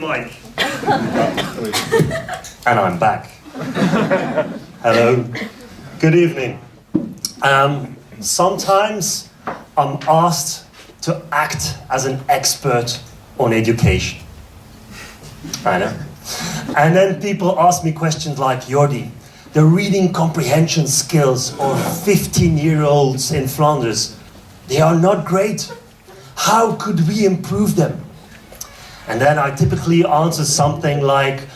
mic. And I'm back. Hello. Good evening. Sometimes I'm asked to act as an expert on education. I know. And then people ask me questions like, Jordi, the reading comprehension skills of 15-year-olds in Flanders, they are not great. How could we improve them? And then I typically answer something like,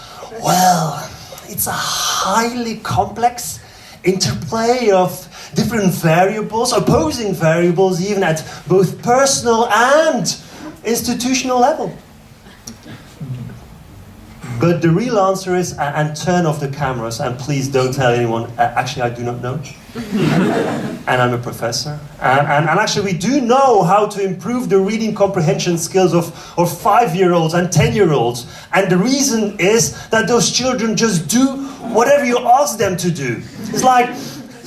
well, it's a highly complex interplay of different variables, opposing variables, even at both personal and institutional level. But the real answer is, and turn off the cameras, and please don't tell anyone, actually I do not know. And I'm a professor. And actually we do know how to improve the reading comprehension skills of 5-year-olds and 10-year-olds. And the reason is that those children just do whatever you ask them to do. It's like,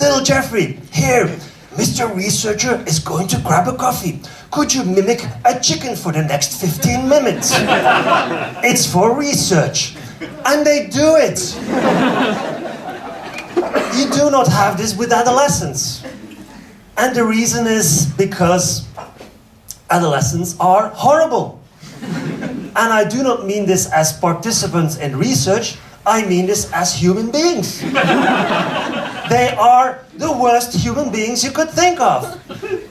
little Jeffrey, here, Mr. Researcher is going to grab a coffee. Could you mimic a chicken for the next 15 minutes? It's for research. And they do it. You do not have this with adolescents. And the reason is because adolescents are horrible. And I do not mean this as participants in research, I mean this as human beings. They are the worst human beings you could think of.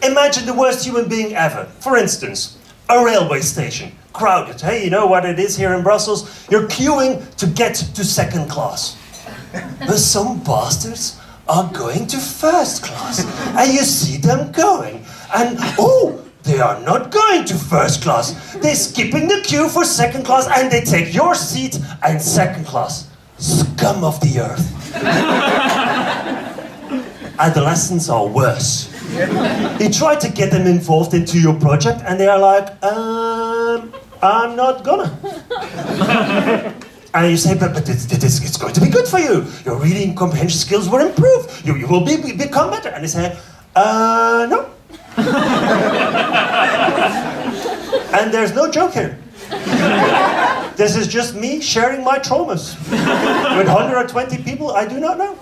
Imagine the worst human being ever. For instance, a railway station, crowded. Hey, you know what it is here in Brussels? You're queuing to get to second class. But some bastards are going to first class. And you see them going. And, oh, they are not going to first class. They're skipping the queue for second class and they take your seat in second class. Scum of the earth. Adolescents are worse. You try to get them involved into your project and they are like, I'm not gonna. And you say, but it's going to be good for you. Your reading comprehension skills will improve. You will become better. And they say, no. And there's no joke here. This is just me sharing my traumas with 120 people I do not know.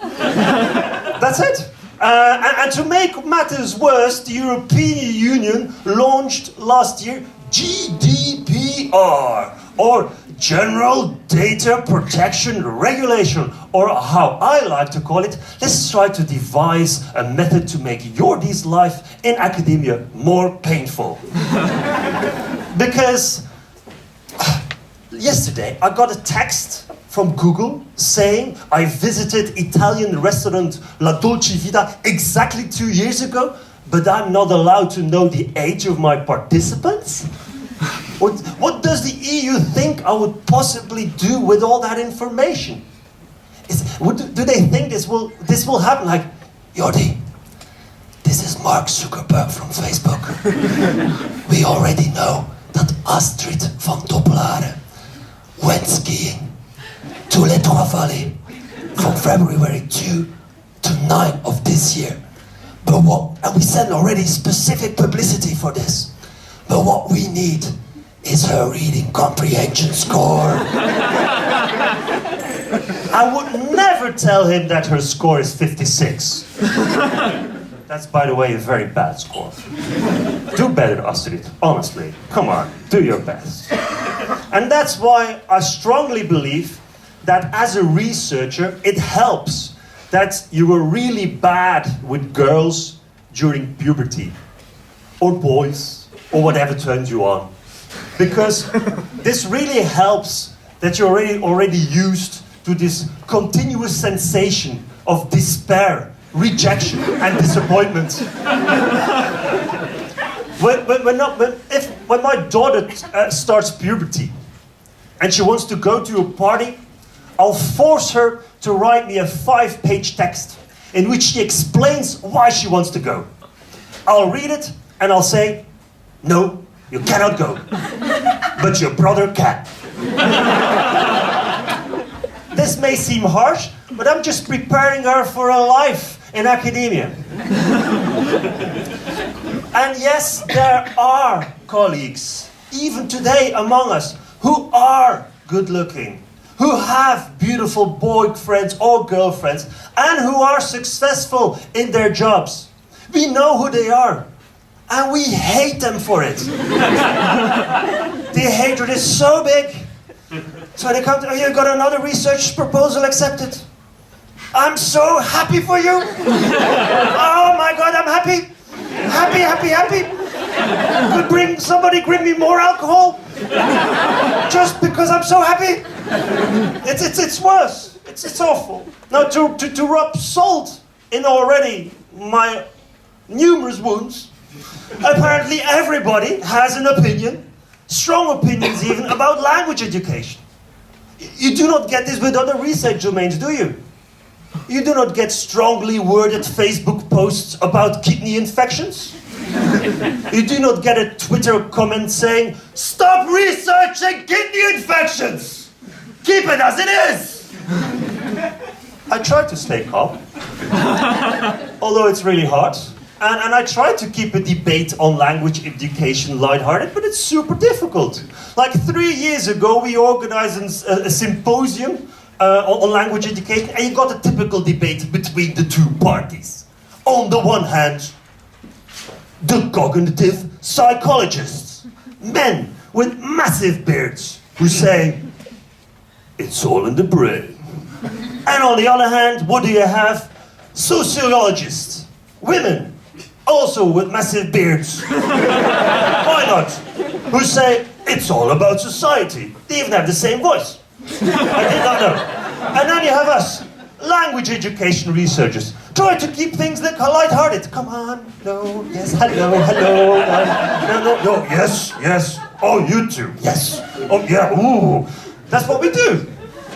That's it. And to make matters worse, the European Union launched last year GDPR, or General Data Protection Regulation, or how I like to call it, let's try to devise a method to make Jordi's life in academia more painful. Because yesterday I got a text from Google saying I visited Italian restaurant La Dolce Vita exactly 2 years ago, but I'm not allowed to know the age of my participants? What does the EU think I would possibly do with all that information? Do they think this will happen? Like, Jordi, this is Mark Zuckerberg from Facebook. We already know that Astrid van Doppelaren went skiing to Les Trois Vallées from February 2 to 9 of this year. And we send already specific publicity for this. But what we need is her reading comprehension score. I would never tell him that her score is 56. That's, by the way, a very bad score. Do better, Astrid, honestly. Come on, do your best. And that's why I strongly believe that as a researcher, it helps that you were really bad with girls during puberty, or boys, or whatever turned you on. Because this really helps that you're already used to this continuous sensation of despair, rejection, and disappointment. When my daughter starts puberty and she wants to go to a party, I'll force her to write me a 5-page text in which she explains why she wants to go. I'll read it and I'll say, no, you cannot go, but your brother can. This may seem harsh, but I'm just preparing her for a life in academia. And yes, there are colleagues, even today among us, who are good looking, who have beautiful boyfriends or girlfriends, and who are successful in their jobs. We know who they are, and we hate them for it. The hatred is so big. So they come to, oh, you got another research proposal accepted. I'm so happy for you. Oh my God, I'm happy. Happy. Could bring me more alcohol? Just because I'm so happy? It's worse. It's awful. Now to rub salt in already my numerous wounds, apparently everybody has an opinion, strong opinions even, about language education. You do not get this with other research domains, do you? You do not get strongly worded Facebook posts about kidney infections. You do not get a Twitter comment saying, "Stop researching kidney infections! Keep it as it is!" I try to stay calm, although it's really hard. And I try to keep a debate on language education lighthearted, but it's super difficult. Like 3 years ago, we organized a symposium on language education, and you got a typical debate between the two parties. On the one hand, the cognitive psychologists, men with massive beards, who say, it's all in the brain. And on the other hand, what do you have? Sociologists, women, also with massive beards. Why not? Who say, it's all about society. They even have the same voice. I did not know. And then you have us, language education researchers. Try to keep things light-hearted. Come on, no, yes, hello, no, yes. Oh, you too, yes. Oh, yeah, ooh. That's what we do.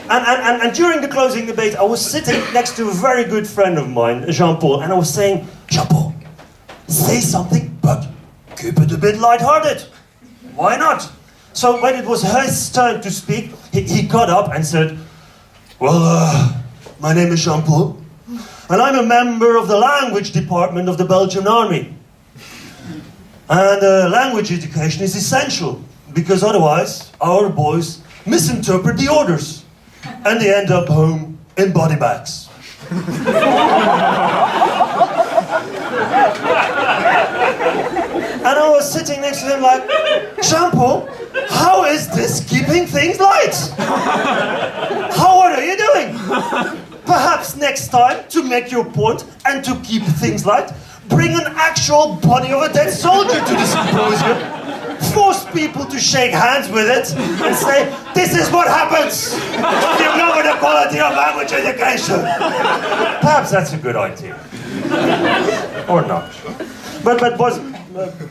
And during the closing debate, I was sitting next to a very good friend of mine, Jean-Paul, and I was saying, Jean-Paul, say something, but keep it a bit light-hearted. Why not? So when it was his turn to speak, he got up and said, well, my name is Jean-Paul, and I'm a member of the language department of the Belgian army. And language education is essential, because otherwise our boys misinterpret the orders, and they end up home in body bags. And I was sitting next to him like, Jean-Paul, how is this keeping things light? What are you doing? Perhaps next time, to make your point and to keep things light, bring an actual body of a dead soldier to the symposium, force people to shake hands with it, and say, this is what happens. You lower the quality of language education. Perhaps that's a good idea. Or not. But boys,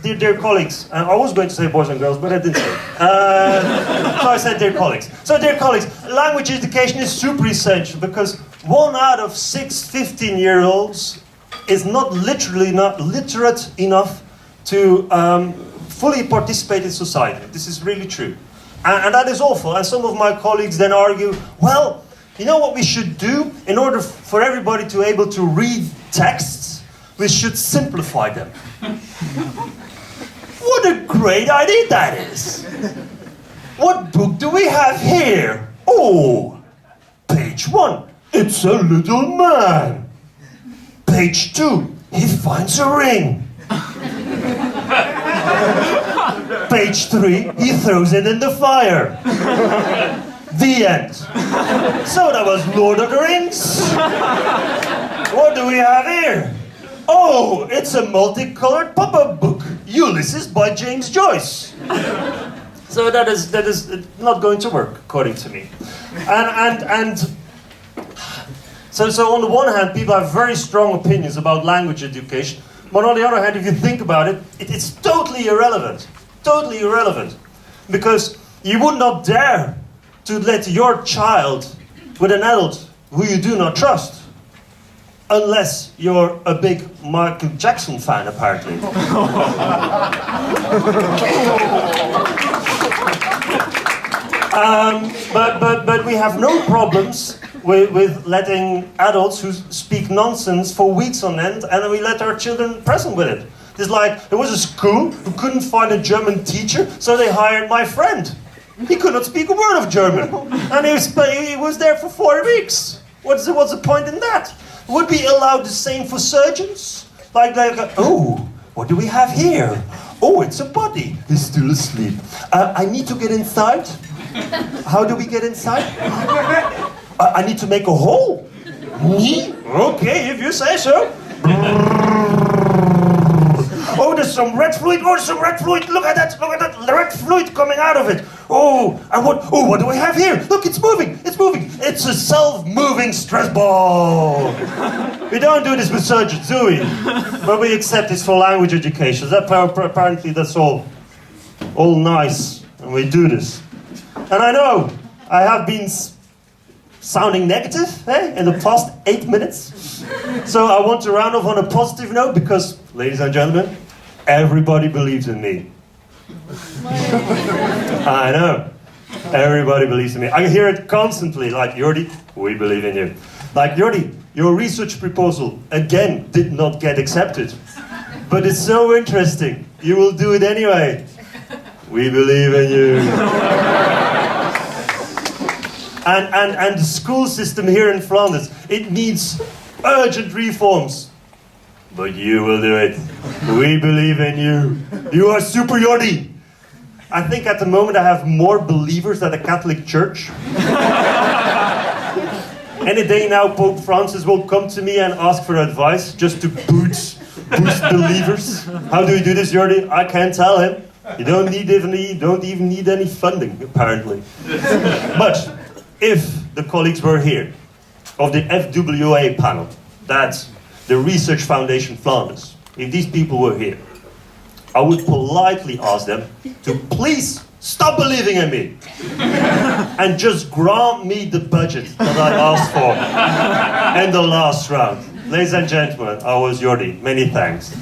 dear colleagues, I was going to say boys and girls, but I didn't say it. So I said dear colleagues. So dear colleagues, language education is super essential because 1 out of 6 15-year-olds is not literate enough to fully participate in society. This is really true. And that is awful. And some of my colleagues then argue, well, you know what we should do? In order for everybody to be able to read texts, we should simplify them. What a great idea that is! What book do we have here? Oh, page 1, it's a little man. Page 2, he finds a ring. Page 3, he throws it in the fire. The end. So that was Lord of the Rings. What do we have here? Oh, it's a multicolored pop-up book, Ulysses by James Joyce. So that is not going to work, according to me. So on the one hand, people have very strong opinions about language education, but on the other hand, if you think about it, it's totally irrelevant. Totally irrelevant. Because you would not dare to let your child with an adult who you do not trust. Unless you're a big Michael Jackson fan, apparently. But we have no problems with letting adults who speak nonsense for weeks on end, and we let our children present with it. It's like, there was a school who couldn't find a German teacher, so they hired my friend. He could not speak a word of German. And he was there for 4 weeks. What's the point in that? Would we allow the same for surgeons? Oh, what do we have here? Oh, it's a body. He's still asleep. I need to get inside. How do we get inside? I need to make a hole. Me? Okay, if you say so. Oh, there's some red fluid. Oh, there's some red fluid. Look at that. Look at that red fluid coming out of it. Oh, and what do we have here? Look, it's moving. It's moving. It's a self-moving stress ball. We don't do this with surgeons, do we? But we accept this for language education. Apparently, that's all nice, and we do this. And I know I have been sounding negative in the past 8 minutes. So I want to round off on a positive note because, ladies and gentlemen, everybody believes in me. I know. Everybody believes in me. I hear it constantly, like, Jordi, we believe in you. Like, Jordi, your research proposal, again, did not get accepted. But it's so interesting. You will do it anyway. We believe in you. And the school system here in Flanders, it needs urgent reforms. But you will do it. We believe in you. You are super Jordi. I think at the moment I have more believers than the Catholic Church. Any day now, Pope Francis will come to me and ask for advice just to boost believers. How do we do this, Jordi? I can't tell him. You don't even need any funding, apparently. But if the colleagues were here, of the FWA panel, that's the Research Foundation Flanders, if these people were here, I would politely ask them to please stop believing in me and just grant me the budget that I asked for in the last round. Ladies and gentlemen, I was Jordi. Many thanks.